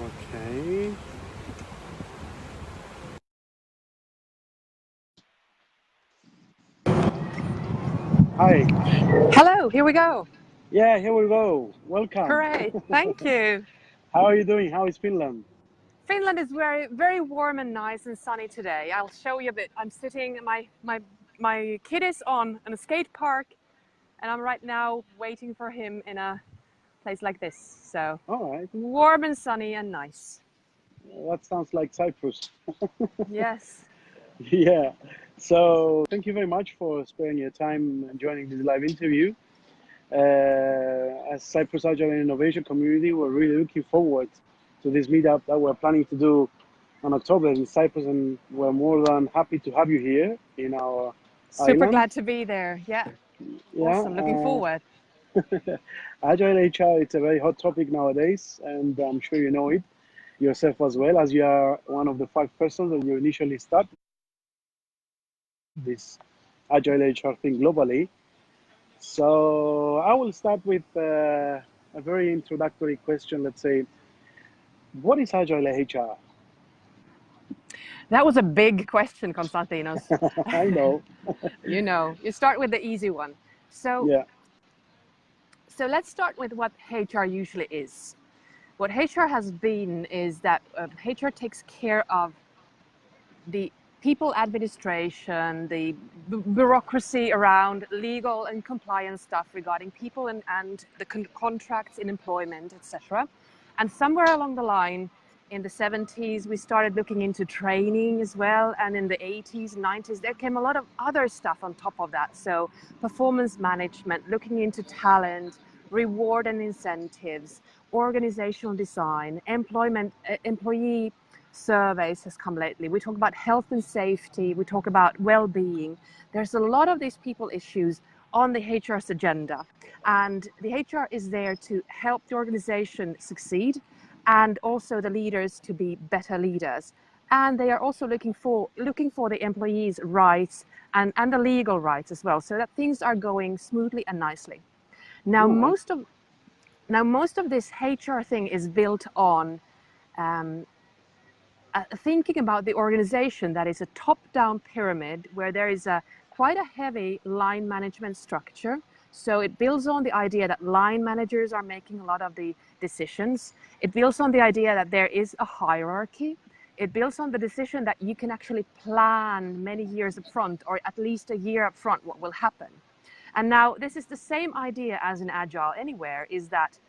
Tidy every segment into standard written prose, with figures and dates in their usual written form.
Okay. Hi. Hello, here we go. Yeah, here we go. Welcome. Hooray, thank you. How are you doing? How is Finland? Finland is very warm and nice and sunny today. I'll show you a bit. I'm sitting, my kid is on a skate park and I'm right now waiting for him in a place like this. So All right. warm and sunny and nice. That sounds like Cyprus. Yes. Yeah. So thank you very much for sparing your time and joining this live interview. As Cyprus Agile and Innovation community, we're really looking forward to this meetup that we're planning to do on October in Cyprus, and we're more than happy to have you here in our Super island. glad to be there. Yeah. Awesome. Looking Yeah. forward. Agile HR, it's a very hot topic nowadays, and I'm sure you know it yourself as well, as you are one of the 5 persons that you initially start this Agile HR thing globally. So I will start with a very introductory question. Let's say, what is Agile HR? That was a big question, Konstantinos. I know. You start with the easy one. So, Yeah. so let's start with what HR usually is. What HR has been is that HR takes care of the people administration, the bureaucracy around legal and compliance stuff regarding people and the contracts in employment, etc. And somewhere along the line, in the 70s, we started looking into training as well. And in the 80s, 90s, there came a lot of other stuff on top of that. So performance management, looking into talent, reward and incentives, organizational design, employee surveys has come lately. We talk about health and safety. We talk about well-being. There's a lot of these people issues on the HR's agenda. And the HR is there to help the organization succeed and also the leaders to be better leaders. And they are also looking for the employees' rights and the legal rights as well, so that things are going smoothly and nicely. Now, All right. most of this HR thing is built on thinking about the organization that is a top-down pyramid where there is quite a heavy line management structure. So it builds on the idea that line managers are making a lot of the decisions. It builds on the idea that there is a hierarchy. It builds on the decision that you can actually plan many years up front, or at least a year up front, what will happen. And now this is the same idea as in Agile anywhere, is that,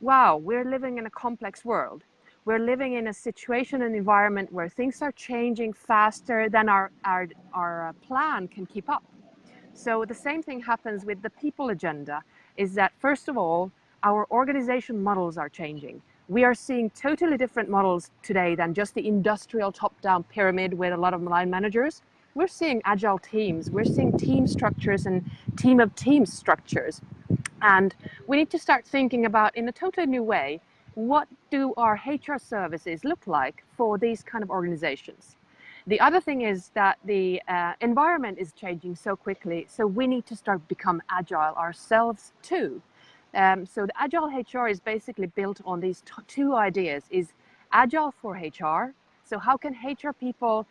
wow, we're living in a complex world. We're living in a situation and environment where things are changing faster than our plan can keep up. So the same thing happens with the people agenda, is that first of all, our organization models are changing. We are seeing totally different models today than just the industrial top-down pyramid with a lot of line managers. We're seeing agile teams, we're seeing team structures and team of teams structures. And we need to start thinking about, in a totally new way, what do our HR services look like for these kind of organizations? The other thing is that the environment is changing so quickly, so we need to start become agile ourselves too. So the agile HR is basically built on these two ideas: is agile for HR. So how can HR people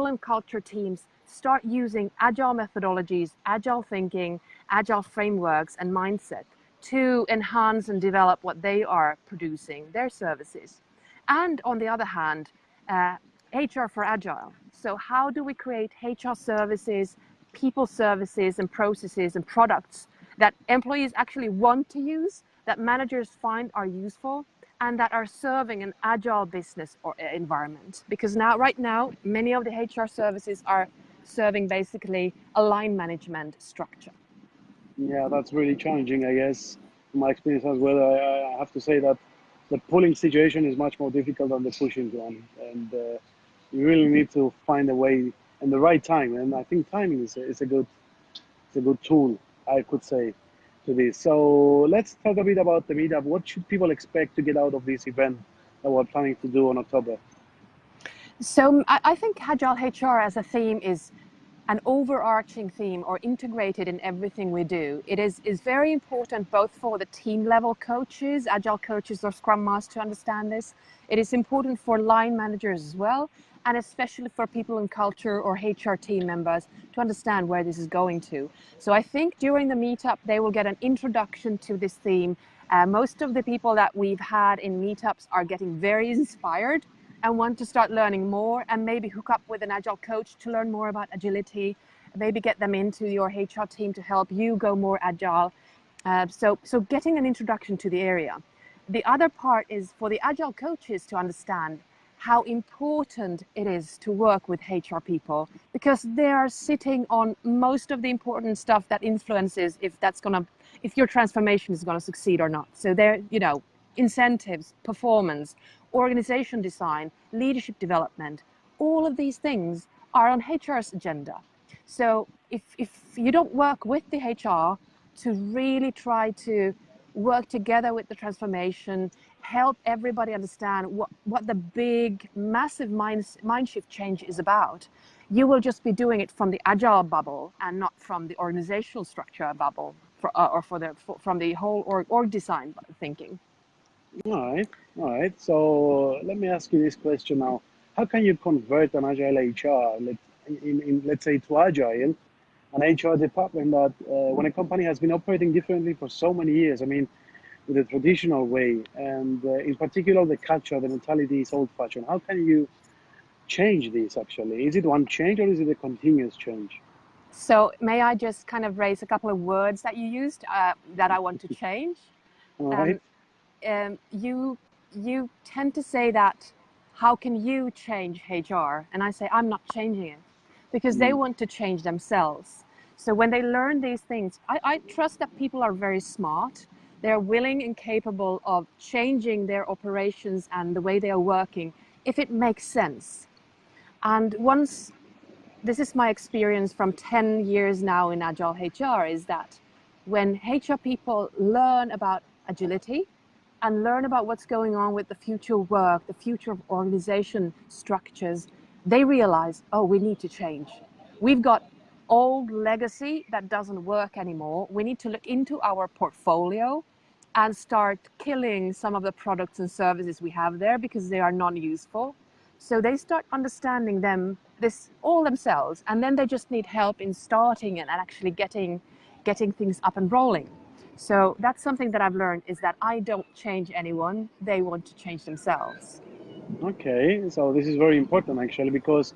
and culture teams start using agile methodologies, agile thinking, agile frameworks and mindset to enhance and develop what they are producing, their services. And on the other hand, HR for Agile. So how do we create HR services, people services and processes and products that employees actually want to use, that managers find are useful, and that are serving an agile business or environment? Because right now, many of the HR services are serving basically a line management structure. Yeah, that's really challenging, I guess. From my experience as well, I have to say that the pulling situation is much more difficult than the pushing one, and you really need to find a way and the right time. And I think timing is a good tool, I could say, to this. So let's talk a bit about the meetup. What should people expect to get out of this event that we're planning to do on October? So I think Agile HR as a theme is an overarching theme or integrated in everything we do. It is very important both for the team level coaches, agile coaches or scrum masters to understand this. It is important for line managers as well, and especially for people in culture or HR team members to understand where this is going to. So I think during the meetup, they will get an introduction to this theme. Most of the people that we've had in meetups are getting very inspired and want to start learning more, and maybe hook up with an agile coach to learn more about agility, maybe get them into your HR team to help you go more agile. So getting an introduction to the area. The other part is for the agile coaches to understand how important it is to work with HR people, because they are sitting on most of the important stuff that influences if your transformation is gonna succeed or not. So they're, incentives, performance, organization design, leadership development, all of these things are on HR's agenda. So if you don't work with the HR to really try to work together with the transformation, help everybody understand what the big, massive mind shift change is about, you will just be doing it from the agile bubble and not from the organizational structure bubble from the whole org design thinking. All right. So let me ask you this question now. How can you convert an agile HR, let's say, to agile, an HR department that when a company has been operating differently for so many years, I mean, with the traditional way, and in particular, the culture, the mentality is old-fashioned. How can you change this actually? Is it one change or is it a continuous change? So may I just kind of raise a couple of words that you used that I want to change? All right. You tend to say that, how can you change HR? And I say, I'm not changing it, because they want to change themselves. So when they learn these things, I trust that people are very smart. They're willing and capable of changing their operations and the way they are working if it makes sense. And this is my experience from 10 years now in Agile HR, is that when HR people learn about agility and learn about what's going on with the future work, the future of organization structures, they realize, oh, we need to change. We've got old legacy that doesn't work anymore. We need to look into our portfolio and start killing some of the products and services we have there because they are non-useful. So they start understanding this all themselves, and then they just need help in starting it and actually getting things up and rolling. So that's something that I've learned, is that I don't change anyone, they want to change themselves. Okay, so this is very important actually because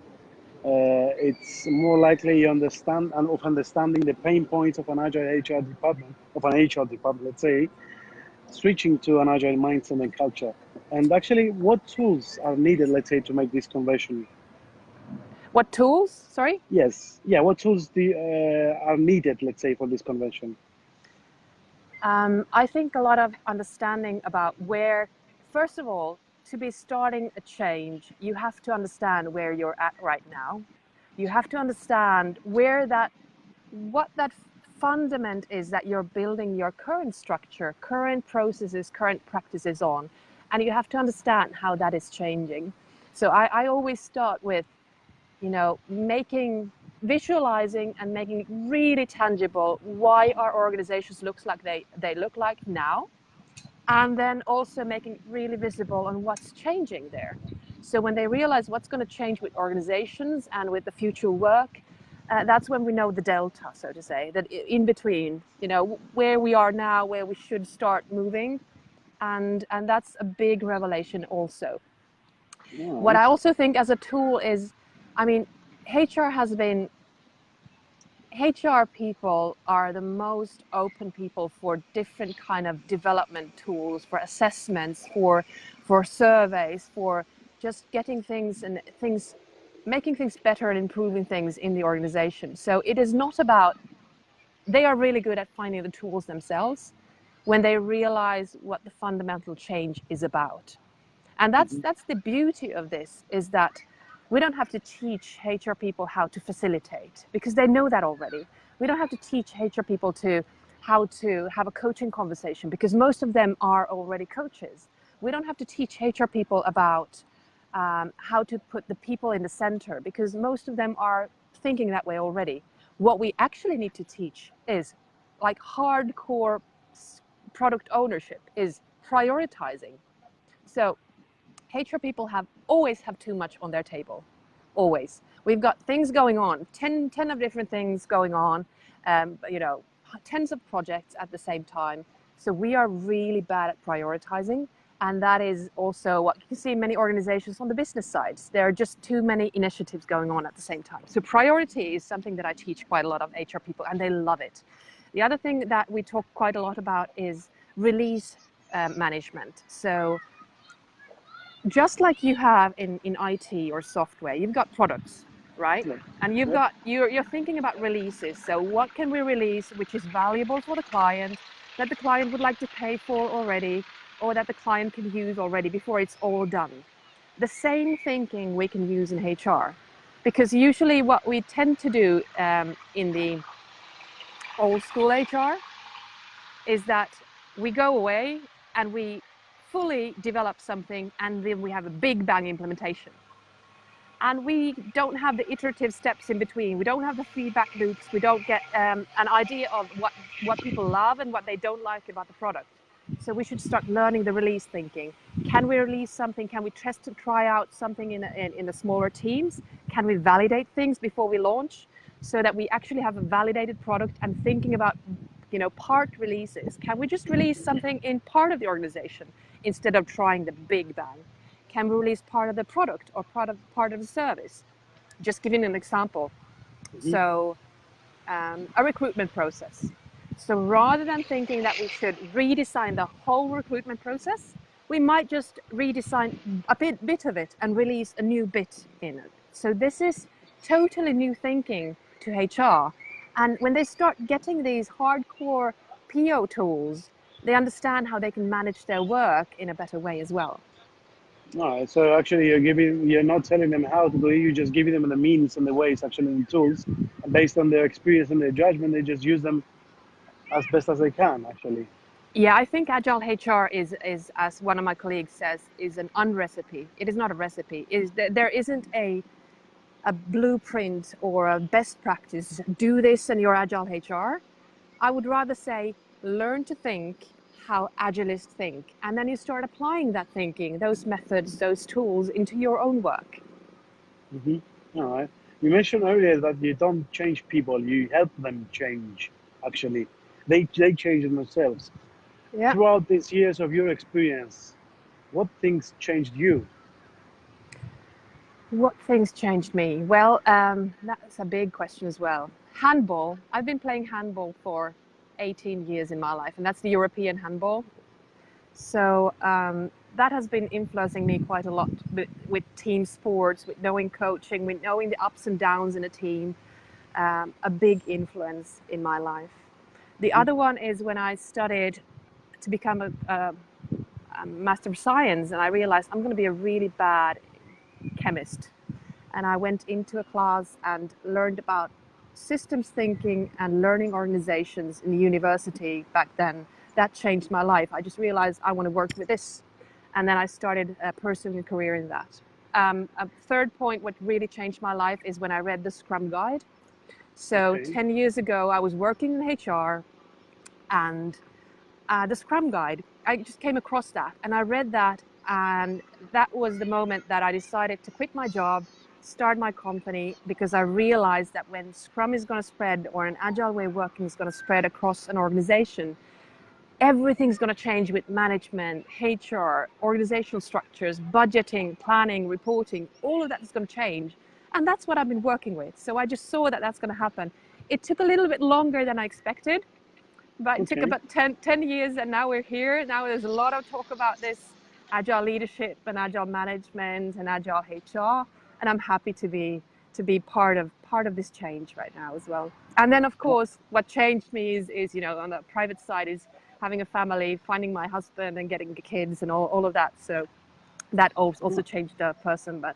it's more likely you understand and of understanding the pain points of an agile HR department, let's say, switching to an agile mindset and culture. And actually, what tools are needed, let's say, to make this conversion? What tools? Sorry? Yes, yeah. What tools are needed, let's say, for this conversion? I think a lot of understanding about where, first of all, to be starting a change, you have to understand where you're at right now. You have to understand what that fundament is that you're building your current structure, current processes, current practices on. And you have to understand how that is changing. So I always start with, visualizing and making it really tangible why our organizations looks like they look like now, and then also making it really visible on what's changing there. So when they realize what's going to change with organizations and with the future work, that's when we know the delta, so to say, that in between, where we are now, where we should start moving, and that's a big revelation also. What Right. I also think as a tool is, I mean, HR people are the most open people for different kind of development tools, for assessments, for surveys, for just getting making things better and improving things in the organization. So it is not about, they are really good at finding the tools themselves when they realize what the fundamental change is about. And that's the beauty of this, is that we don't have to teach HR people how to facilitate, because they know that already. We don't have to teach HR people how to have a coaching conversation, because most of them are already coaches. We don't have to teach HR people about how to put the people in the center, because most of them are thinking that way already. What we actually need to teach is like hardcore product ownership, is prioritizing. So HR people always have too much on their table, always. We've got things going on, 10 of different things going on, you know, tens of projects at the same time. So we are really bad at prioritizing. And that is also what you see in many organizations on the business side. There are just too many initiatives going on at the same time. So priority is something that I teach quite a lot of HR people, and they love it. The other thing that we talk quite a lot about is release management. So just like you have in IT or software, you've got products, right? Yep. And you're thinking about releases. So what can we release which is valuable for the client, that the client would like to pay for already, or that the client can use already before it's all done. The same thinking we can use in HR, because usually what we tend to do in the old school HR is that we go away and we fully develop something, and then we have a big bang implementation. And we don't have the iterative steps in between. We don't have the feedback loops. We don't get an idea of what people love and what they don't like about the product. So we should start learning the release thinking. Can we release something? Can we test and try out something in the smaller teams? Can we validate things before we launch so that we actually have a validated product, and thinking about, you know, part releases? Can we just release something in part of the organization instead of trying the big bang? Can we release part of the product or part of the service? Just giving an example. Mm-hmm. So a recruitment process. So rather than thinking that we should redesign the whole recruitment process, we might just redesign a bit of it and release a new bit in it. So this is totally new thinking to HR. And when they start getting these hardcore PO tools, they understand how they can manage their work in a better way as well. All right. So actually, you're not telling them how to do it. You're just giving them the means and the ways, actually, the tools, and based on their experience and their judgment, they just use them as best as they can, actually. Yeah, I think Agile HR is, as one of my colleagues says, is an unrecipe. It is not a recipe. There isn't a blueprint or a best practice. Do this in your Agile HR. I would rather say, learn to think how Agilists think, and then you start applying that thinking, those methods, those tools into your own work. Mm-hmm. All right. You mentioned earlier that you don't change people; you help them change. Actually, they change themselves. Yeah. Throughout these years of your experience, what things changed you? What things changed me? Well, that's a big question as well. Handball. I've been playing handball for 18 years in my life, and that's the European handball. So that has been influencing me quite a lot with team sports, with knowing coaching, with knowing the ups and downs in a team. A big influence in my life. The other one is when I studied to become a Master of Science, and I realized I'm going to be a really bad chemist. And I went into a class and learned about systems thinking and learning organizations in the university back then. That changed my life. I just realized I want to work with this. And then I started pursuing a career in that. A third point, what really changed my life, is when I read the Scrum Guide. So Okay. 10 years ago, I was working in HR, and the Scrum Guide, I just came across that, and I read that, and that was the moment that I decided to quit my job, start my company, because I realized that when Scrum is going to spread, or an agile way of working is going to spread across an organization, everything's going to change with management, HR, organizational structures, budgeting, planning, reporting. All of that is going to change. And that's what I've been working with. So I just saw that that's going to happen. It took a little bit longer than I expected, but it took Okay. about 10 years, and now we're here. Now there's a lot of talk about this agile leadership and agile management and agile HR. And I'm happy to be part of this change right now as well. And then, of course, what changed me is, you know, on the private side, is having a family, finding my husband and getting kids and all of that. So that also changed the person. But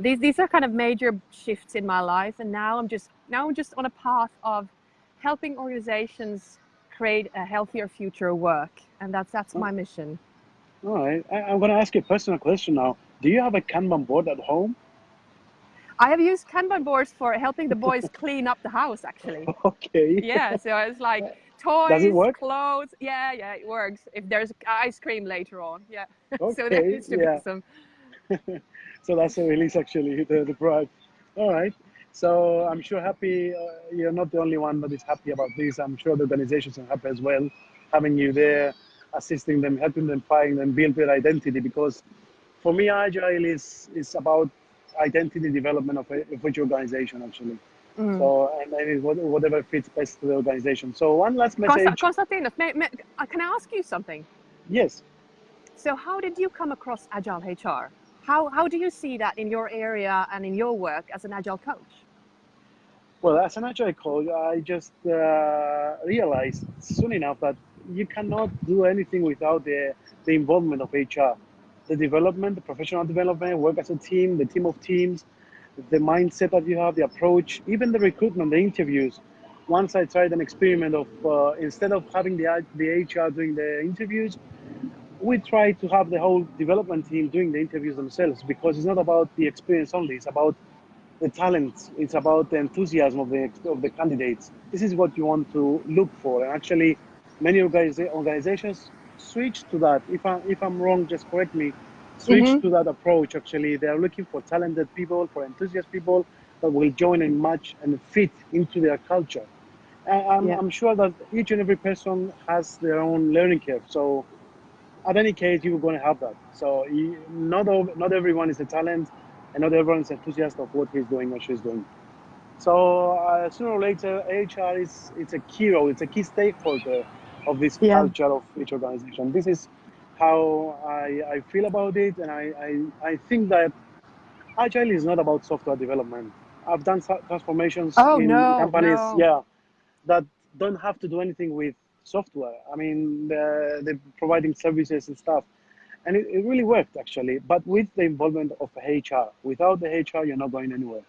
these are kind of major shifts in my life. And now I'm just on a path of helping organizations create a healthier future of work. And that's my mission. All right. I'm going to ask you a personal question now. Do you have a Kanban board at home? I have used Kanban boards for helping the boys clean up the house, actually. Okay. Yeah, so it's like Does it toys, work? clothes. Yeah, it works. If there's ice cream later on, yeah. So there Okay, needs to be yeah. some. So that's a release actually, the product. All right. So I'm sure happy you're not the only one that is happy about this. I'm sure the organizations are happy as well, having you there, assisting them, helping them find and build their identity. Because for me, Agile is about identity development of each organization actually. Mm. So and it's whatever fits best to the organization. So one last message. Konstantinos, can I ask you something? Yes. So how did you come across Agile HR? How do you see that in your area and in your work as an Agile coach? Well, as an agile coach, I just realized soon enough that you cannot do anything without the involvement of HR. The development, the professional development, work as a team, the team of teams, the mindset that you have, the approach, even the recruitment, the interviews. Once I tried an experiment of instead of having the HR doing the interviews, we try to have the whole development team doing the interviews themselves because it's not about the experience only, it's about the talent, it's about the enthusiasm of the candidates. This is what you want to look for. And actually, many organizations switch to that. If I'm wrong, just correct me. Switch Mm-hmm. to that approach. Actually, they are looking for talented people, for enthusiast people that will join and match and fit into their culture. And Yeah. I'm sure that each and every person has their own learning curve. So at any case, you're going to have that. So not everyone is a talent, and not everyone is enthusiastic of what he's doing or she's doing. So sooner or later, HR is it's a key role, it's a key stakeholder of this Yeah. culture of each organization. This is how I feel about it, and I think that Agile is not about software development. I've done transformations Oh in no, companies, no. yeah, that don't have to do anything with software. I mean, they're providing services and stuff. And it really worked actually, but with the involvement of HR. Without the HR, you're not going anywhere.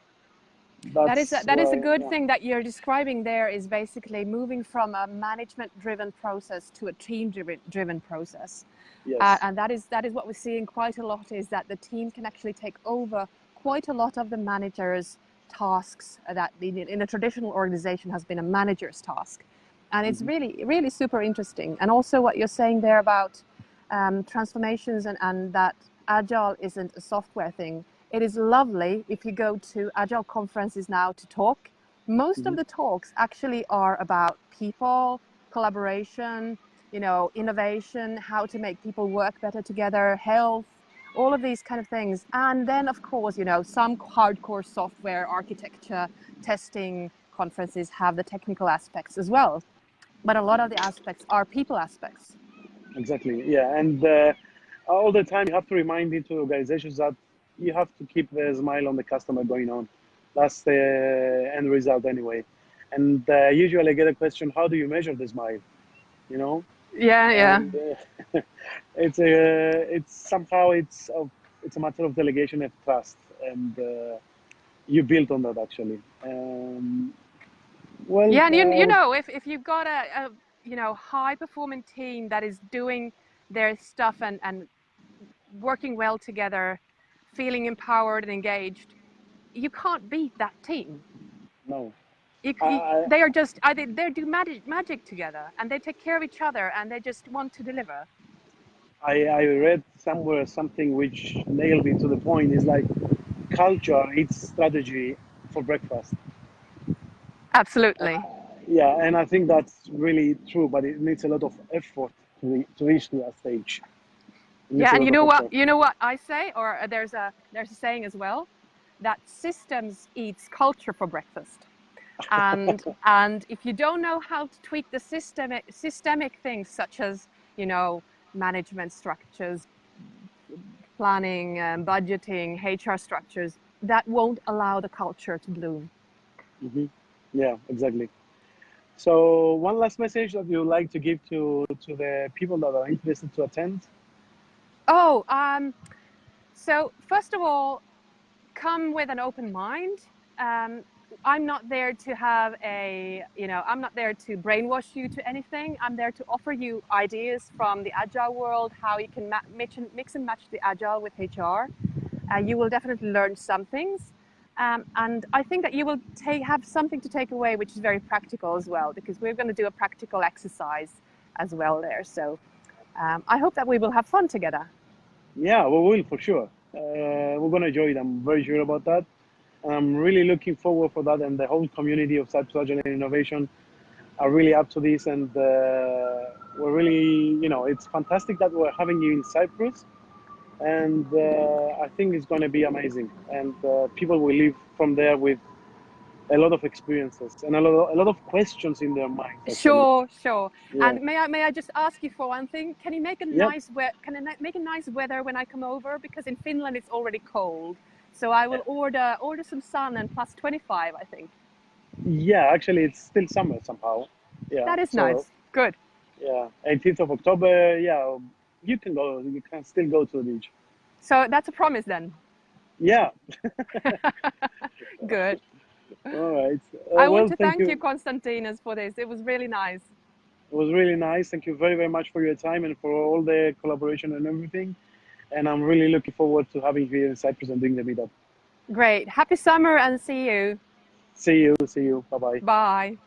That's That what is a I, good yeah. thing that you're describing there is basically moving from a management driven process to a team driven process. Yes. And that is what we're seeing quite a lot is that the team can actually take over quite a lot of the manager's tasks that in a traditional organization has been a manager's task. And it's Hmm. really super interesting. And also what you're saying there about transformations and that Agile isn't a software thing. It is lovely if you go to Agile conferences now to talk. Most Hmm. of the talks actually are about people, collaboration, innovation, how to make people work better together, health, all of these kind of things. And then, of course, some hardcore software architecture testing conferences have the technical aspects as well. But a lot of the aspects are people aspects. Exactly. Yeah. And all the time, you have to remind into organizations that you have to keep the smile on the customer going on. That's the end result anyway. And usually I get a question, how do you measure the smile? You know? Yeah. And it's somehow it's a matter of delegation of trust, and you build on that actually. Well, Yeah, and if you've got a high performing team that is doing their stuff and working well together, feeling empowered and engaged, you can't beat that team. no, You, I, they are just they do magic together, and they take care of each other, and they just want to deliver. I read somewhere something which nailed me to the point. Is like culture eats strategy for breakfast. Absolutely. Yeah, and I think that's really true, but it needs a lot of effort to reach to that stage. It needs Yeah, a and lot you of know what? effort. You know what I say, or there's a saying as well that systems eats culture for breakfast. And if you don't know how to tweak the systemic things such as management structures, planning, budgeting, HR structures, that won't allow the culture to bloom. Hmm. Yeah, exactly. So one last message that you would like to give to the people that are interested to attend. Oh, so first of all, come with an open mind. Um, I'm not there to I'm not there to brainwash you to anything. I'm there to offer you ideas from the agile world, how you can mix and match the agile with HR. You will definitely learn some things. And I think that you will have something to take away, which is very practical as well, because we're going to do a practical exercise as well there. So I hope that we will have fun together. Yeah, we will for sure. We're gonna enjoy it. I'm very sure about that. I'm really looking forward for that, and the whole community of Cyprus Agile and Innovation are really up to this, and we're really, it's fantastic that we're having you in Cyprus, and I think it's going to be amazing, and people will leave from there with a lot of experiences and a lot of questions in their minds, actually. Sure, sure. Yeah. And may I just ask you for one thing? Can you make a Yep. nice weather when I come over? Because in Finland it's already cold. So I will order some sun and plus 25, I think. Yeah, actually, it's still summer somehow. Yeah. That is So nice. Good. yeah, 18th of October. Yeah, you can go. You can still go to the beach. So that's a promise then. Yeah. Good. All right. I want Well, to thank thank you, you. Konstantinos, for this. It was really nice. It was really nice. Thank you very, very much for your time and for all the collaboration and everything. And I'm really looking forward to having you here in Cyprus and doing the meetup. Great. Happy summer and see you. See you. See you. Bye bye. Bye.